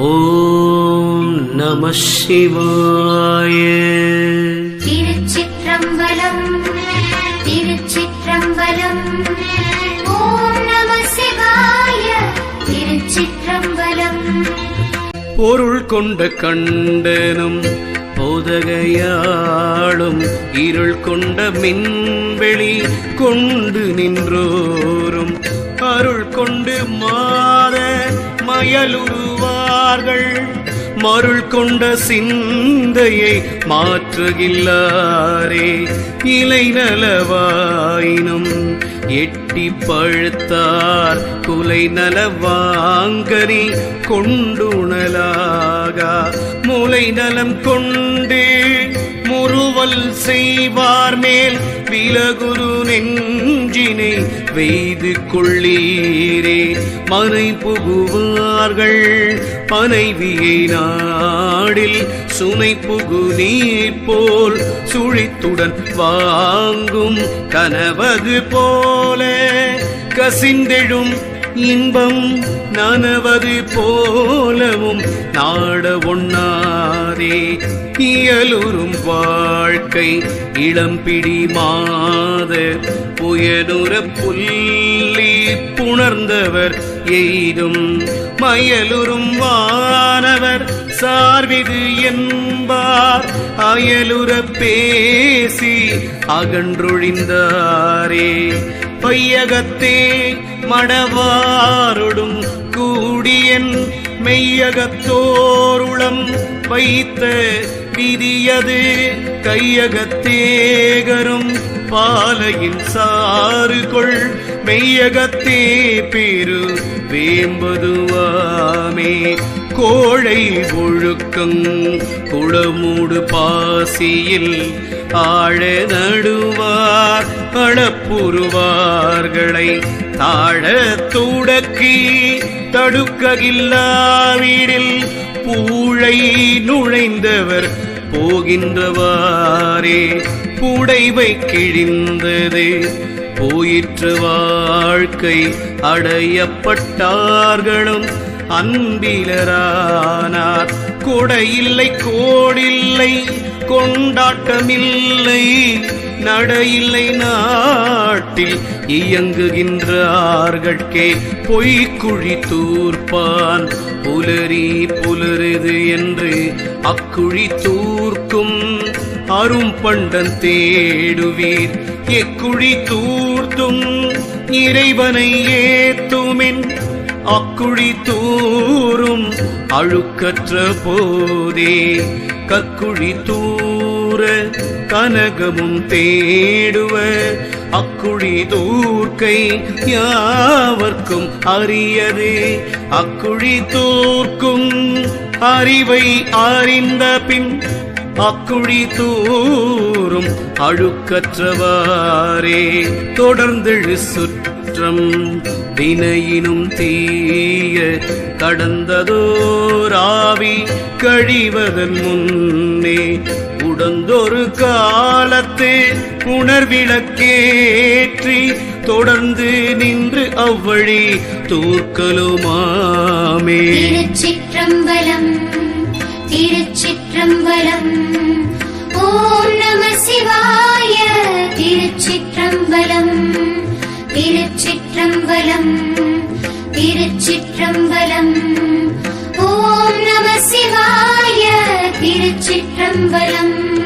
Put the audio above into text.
ஓம் நம சிவாய. திருச்சிற்றம்பலம் திருச்சிற்றம்பலம். ஓம் நம சிவாய. திருச்சிற்றம்பலம். பொருள் கொண்ட கண்டனும் போதகையாளும் இருள் கொண்ட மின்வெளி கொண்டு நின்றோரும் அருள் கொண்டு மாற மயலுருவார்கள். மருள் கொண்ட சிந்தையை மாற்றுகில்லாரே இலை நலவாயினும் எட்டி பழுத்தார் குலை நலவாங்கனி கொண்டுணலாகா. மூளை நலம் கொண்டு முறுவல் செய்வார் மேல் விலகுரு நெஞ்சினை வெய்து கொள்ளீரே. மனை புகுவார்கள் மனைவியை நாடில் சுனை புகு நீர் போல் சுழித்துடன் வாங்கும் கனவது போல கசிந்தெழும் இன்பம் நனவது போலவும் நாட ஒண்ணாதே. இயலுறும் வாழ்க்கை இளம்பிடி மாத புயலுற புள்ளி புணர்ந்தவர் எய்தும் மயலுறும் வானவர் சார்விது என்பார். அயலுற பேசி அகன்றொழிந்தாரே பையகத்தே மடவாரொடும் கூடியன் மெய்யகத்தோருளம் வைத்த விதியது கையகத்தேகரும் பாலையின் சாறுகொள் மெய்யகத்தே பெரு வேம்பதுவாமே. கோழை ஒழுக்கங் குளமூடு பாசியில் ஆழ நடுவார் அளப்புருவார்களை தாழ துடக்கி தடுக்ககில்லாவிடில் பூழை நுழைந்தவர் போகின்றவாரே. புடைவை கிழிந்தது போயிற்று வாழ்க்கை அடையப்பட்டார்களும் அன்பிலரானார். கொடையில்லை கோடில்லை கொண்டாட்டமில்லை நடையில்லை நாட்டில் இயங்குகின்றார்கட்கே. பொய்க்குழி தூர்ப்பான் புலரி புலருது என்று அக்குழி தூர்க்கும் அரும் பண்டன் தேடுவீர். எக்குழி தூர்த்தும் இறைவனை ஏத்துமின் அக்குழி தூரும் அழுக்கற்ற போதே. கக்குழி தூர கனகமும் தேடுவ அக்குழி தூர்க்கை யாவர்க்கும் அரியதே. அக்குழி தூர்க்கும் அறிவை அறிந்த பின் அக்குழி தூரும் அழுக்கற்றவாரே. தொடர்ந்தெழு சுற்றம் வினையினும் தீய கடந்ததோராவி கழிவதன் முன்னே உடந்தொரு காலத்து உணர்விளக்கேற்றி தொடர்ந்து நின்று அவ்வழி தூர்க்கலுமாமே. திருச்சிற்றம்பலம் திருச்சிற்றம்பலம். ஓம் நம சிவாய. திருச்சிற்றம்பலம் திருச்சிற்றம்பலம் திருச்சிற்றம்பலம். ஓம் நம சிவாய. திருச்சிற்றம்பலம்.